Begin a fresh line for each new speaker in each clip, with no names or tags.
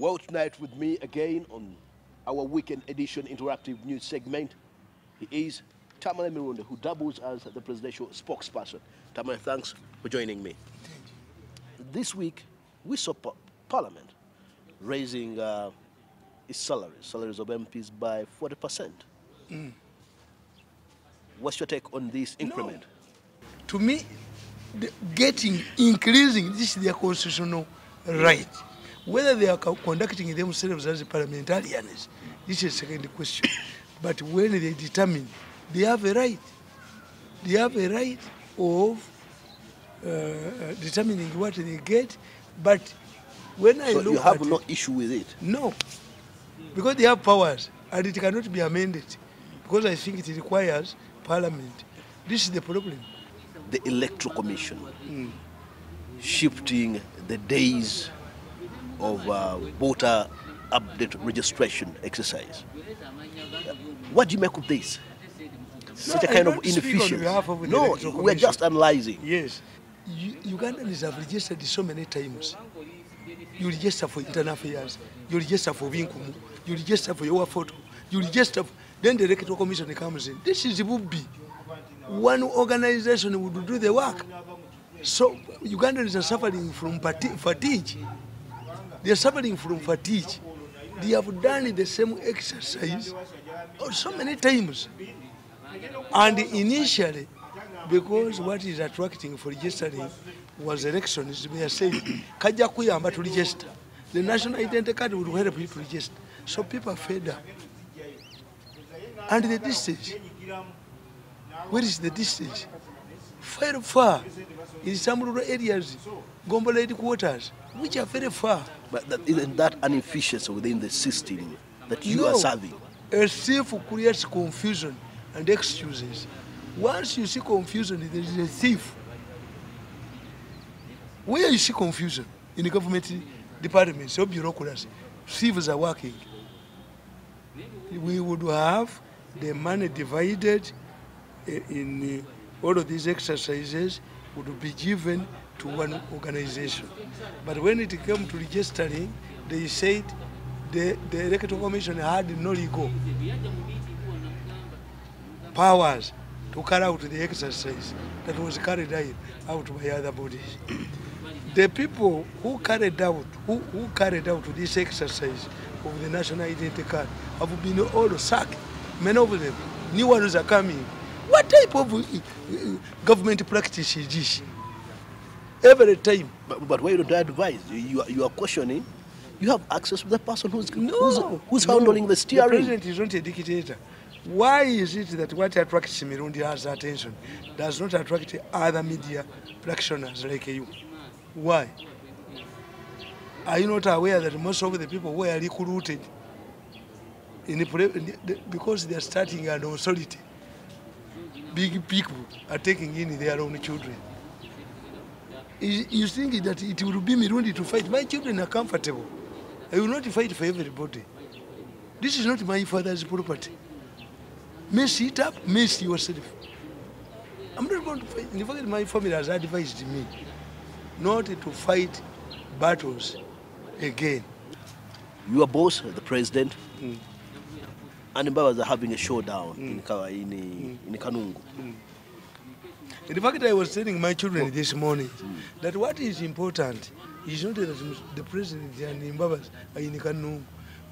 Well, tonight with me again on our weekend edition interactive news segment, he is Tamale Mirundi, who doubles as the presidential spokesperson. Tamale, thanks for joining me. This week, we saw Parliament raising its salaries of MPs by 40%. What's your take on this increment?
No. To me, increasing, this is their constitutional right. Whether they are conducting themselves as parliamentarians, this is a second question. But when they determine, they have a right. They have a right of determining what they get. But when I look at it... So you
have no issue with it?
No. Because they have powers, and it cannot be amended. Because I think it requires Parliament. This is the problem.
The Electoral Commission shifting the days of voter update registration exercise. What do you make of this? Such a kind of inefficiency. No, we're just analyzing.
Yes. Ugandans have registered so many times. You register for internal affairs, you register for Vinkumu, you register for your photo, you register, then the Electoral Commission comes in. This is would be one organization would do the work. So Ugandans are suffering from fatigue. They are suffering from fatigue. They have done the same exercise so many times. And initially, because what is attracting for registering was elections, we are saying, Kaja Kuyamba to register. The national identity card would help you to register. So people are fed up. And the distance, where is the distance? Very far. In some rural areas, Gombola quarters, which are very far.
But isn't that an inefficiency within the system that you are serving?
A thief creates confusion and excuses. Once you see confusion, there is a thief. Where you see confusion in the government departments or bureaucracy, thieves are working. We would have the money divided in all of these exercises would be given to one organization. But when it came to registering, they said the Electoral Commission had no legal powers to carry out the exercise that was carried out by other bodies. The people who carried out this exercise of the national identity card have been all sacked. Many of them, new ones are coming. What type of government practice is this? Every time.
But why don't I advise? You are questioning. You have access to the person who's handling the steering.
The president is not a dictator. Why is it that what attracts Mirundi has attention does not attract other media practitioners like you? Why? Are you not aware that most of the people were recruited because they are starting an authority? Big people are taking in their own children. You think that it will be Mirundi to fight? My children are comfortable. I will not fight for everybody. This is not my father's property. Mess it up, mess yourself. I'm not going to fight. In fact, my family has advised me not to fight battles again.
Your boss, the president, and Mbabas are having a showdown in Kanungu.
In fact, I was telling my children this morning that what is important is not that the president and Mbabas are in Kanungu.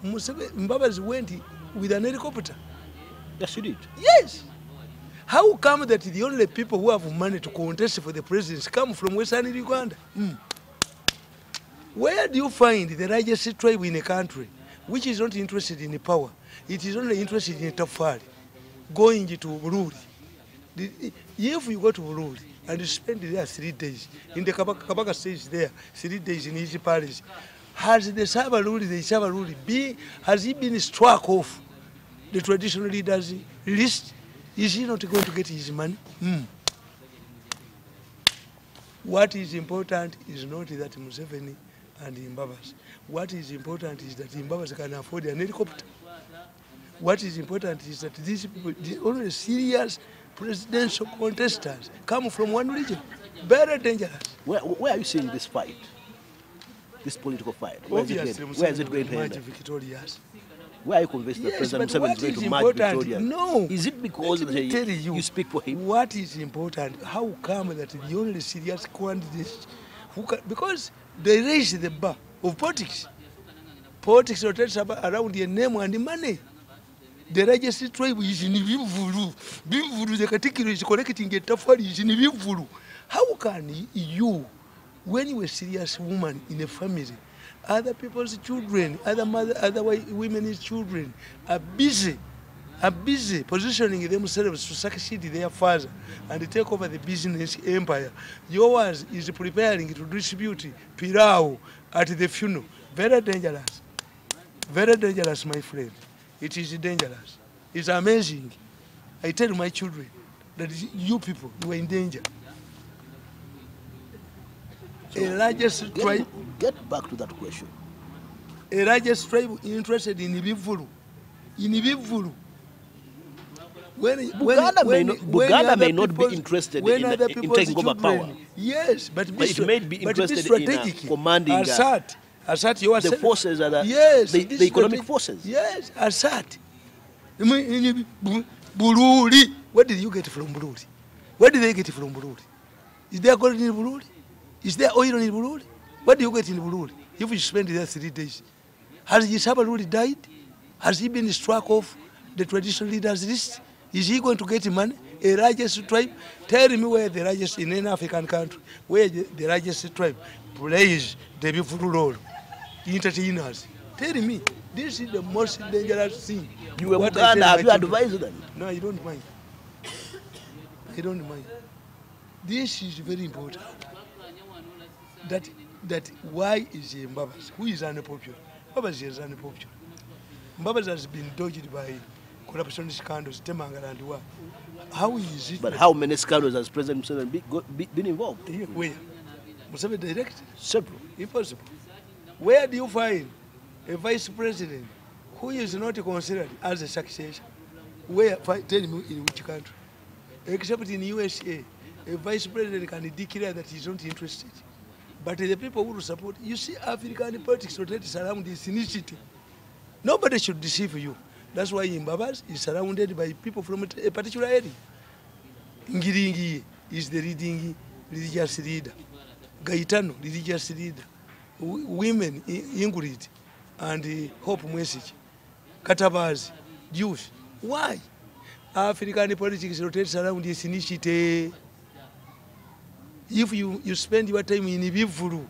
Mbabas went with an helicopter.
Yes, he did.
Yes. How come that the only people who have money to contest for the presidency come from Western Uganda? Where do you find the largest tribe in a country which is not interested in power? It is only interested in Tafari, going to Bururi. If you go to Bururi and you spend there 3 days, in the Kabaka stays there 3 days in his palace, has the Sabaruri has he been struck off the traditional leaders' list? Is he not going to get his money? What is important is not that Museveni and Mbabas. What is important is that Mbabas can afford an helicopter. What is important is that these people, the only serious presidential contestants, come from one region. Very dangerous.
Where are you seeing this fight? this political fight? Where is it going to end?
Victorious.
Why are you convinced that President Museveni is going to match Victoria?
No.
Is it because you speak for him?
What is important? How come that the only serious candidates who can, because they raise the bar of politics. Politics rotates around the name and the money. The largest tribe is in Bivuru. Bivuru, the category is collecting a tafari is in Bivuru. How can you, when you are a serious woman in a family, other people's children, other women's children are busy positioning themselves to succeed their father and take over the business empire. Yours is preparing to distribute pilau at the funeral. Very dangerous. Very dangerous, my friend. It is dangerous. It's amazing. I tell my children that you people, you are in danger. So a largest tribe.
Get back to that question.
A largest tribe interested in Ibivulu. In Ibivulu. Buganda may not be interested in taking over power. Yes, but
it may be interested in commanding
Assad, you are
the forces are the economic forces.
Yes, Assad. Bururi. What did you get from Bururi? What did they get from Bururi? Is there gold in Bururi? Is there oil in Bururi? What do you get in Bururi if you spend there 3 days? Has Yisabaluri died? Has he been struck off the traditional leaders list? Is he going to get money? A largest tribe? Tell me where the largest in an African country, where the largest tribe plays the beautiful role. Entertainers. Tell me, this is the most dangerous thing.
You were Buganda, have you advised them?
No, I don't mind. I don't mind. This is very important. That why is Mbabas? Who is unpopular? Mbabas is unpopular. Mbabas has been dodged by corruption scandals, Temangala and what? How is it?
But how many scandals has President Museveni been involved?
Where? Museveni directed?
Several.
Impossible. Where do you find a vice president who is not considered as a successor? Where? Tell me in which country? Except in USA, a vice president can declare that he's not interested. But the people who support, you see, African politics rotates around this initiative. Nobody should deceive you. That's why Mbabas is surrounded by people from a particular area. Ngiringi is the leading religious leader. Gaetano, religious leader. Women, Ingrid and Hope Message. Katabazi, Jews. Why? African politics rotates around this initiative. If you spend your time in Bivuru,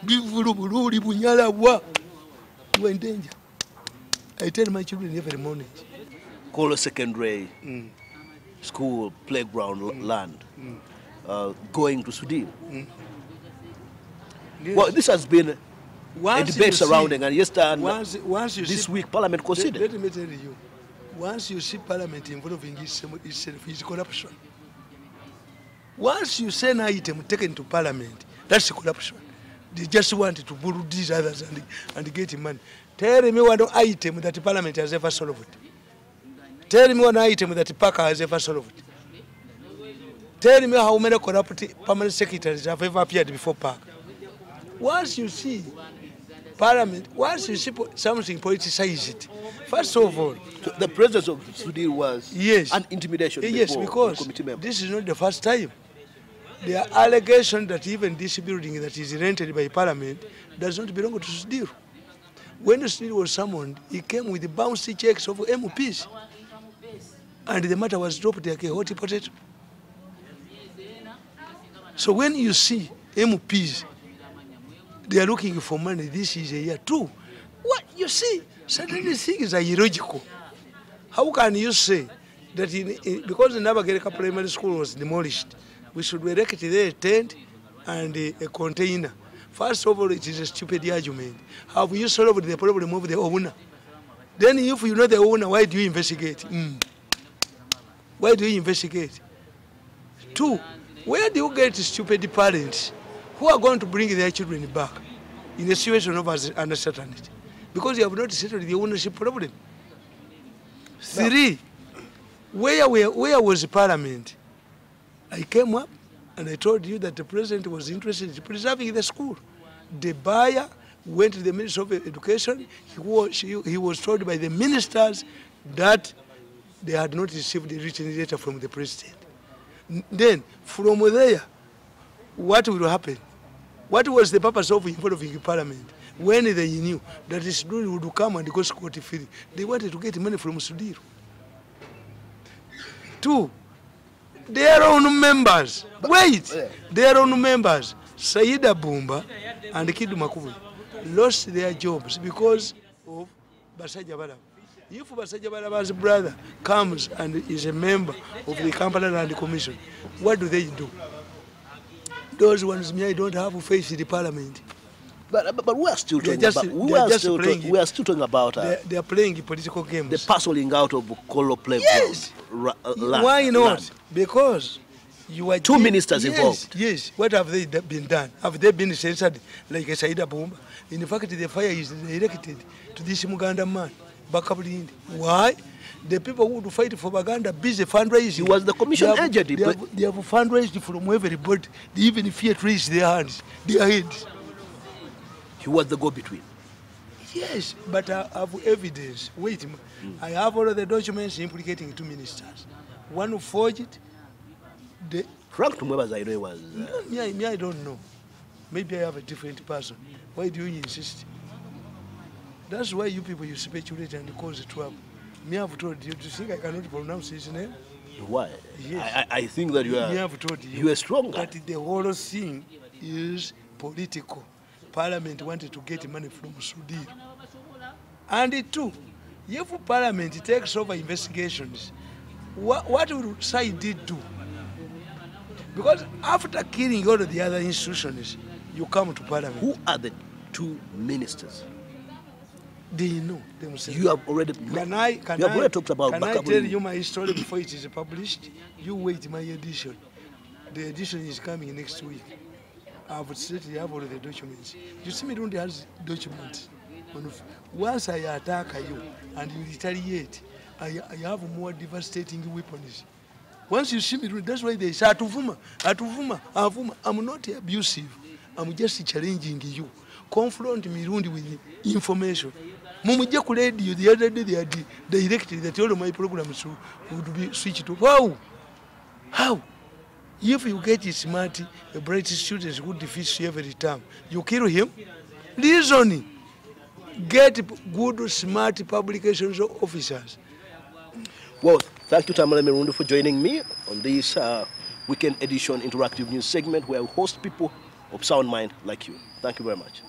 Bururi, Bunyala, you are in danger. I tell my children every morning.
Call a secondary school, playground, land, going to Sudan. Yes. Well, this has been a debate surrounding, and yesterday, this week, Parliament considered.
Let me tell you, once you see Parliament involving itself, it's corruption. Once you say an item taken to Parliament, that's corruption. They just want to borrow these others and get money. Tell me one item that Parliament has ever solved. Tell me one item that Parker has ever solved. Tell me how many corrupt permanent secretaries have ever appeared before Parker. Once you see Parliament, once you see something politicized, first of all,
the presence of Sudan was an intimidation.
Yes, because this is not the first time. There are allegations that even this building that is rented by Parliament does not belong to Sudan. When Sudan was summoned, he came with the bouncy checks of MPs, and the matter was dropped like a hot potato. So when you see MPs, they are looking for money. This is a year too. What you see, certain things are illogical. How can you say that because the Nabagereka Primary School was demolished, we should erect there a tent and a container? First of all, it is a stupid argument. Have you solved the problem of the owner? Then if you know the owner, why do you investigate? Why do you investigate? Two, where do you get stupid parents who are going to bring their children back in a situation of uncertainty? Because you have not settled the ownership problem. Three, where was the Parliament? I came up And I told you that the president was interested in preserving the school. The buyer went to the Minister of Education. He was told by the ministers that they had not received a written letter from the president. Then, from there, what will happen? What was the purpose of involving Parliament? When they knew that Sudiro would come and go scot free, they wanted to get money from Sudiro. 2, their own members, their own members, Saida Bumba and Kidu Makubu, lost their jobs because of Basaja Baraba. If Basaja Baraba's brother comes and is a member of the Kampala Land Commission, what do? Those ones, I don't have faith in the Parliament.
But we are still talking about. We are still talking about.
They are playing political games.
The parceling out of Kolo Play.
Yes. Why not? Land. Because you are 2 ministers involved. Yes. What have they been done? Have they been censored like a Saida Bumba? In fact, the fire is directed to this Muganda man. Why? The people who would fight for Baganda busy fundraising.
He was the commission agent.
They have fundraised from everybody. They even fear to raise their hands, their heads.
He was the go-between.
Yes, but I have evidence. Wait, I have all of the documents implicating 2 ministers. One who forged it.
Frank Tumwebazaire was...
Me, I don't know. Maybe I have a different person. Why do you insist? That's why you people, you speculate and cause trouble. Me, I've told you. Do you think I cannot pronounce his name?
Why?
Yes.
I think that you are...
Me, I've told
you are stronger.
That the whole thing is political. Parliament wanted to get money from Sudiro. And it too, if Parliament takes over investigations, what will side do? Because after killing all of the other institutions, you come to Parliament.
Who are the 2 ministers?
They know themselves.
You have already talked about.
Can I tell you my story before it is published? You wait my edition. The edition is coming next week. I've said you have all the documents. You see, Mirundi has documents. Once I attack you and you retaliate, I have more devastating weapons. Once you see Mirundi, that's why they say, Atuvuma, Avuma. I'm not abusive. I'm just challenging you. Confront Mirundi with information. Mumuje ku radio the other day they had directed that all of my programs would be switched to. How? If you get smart, a bright student who defeats you every time, you kill him. Reasoning. Get good, smart publications officers.
Well, thank you, Tamale Mirundi, for joining me on this weekend edition interactive news segment where we host people of sound mind like you. Thank you very much.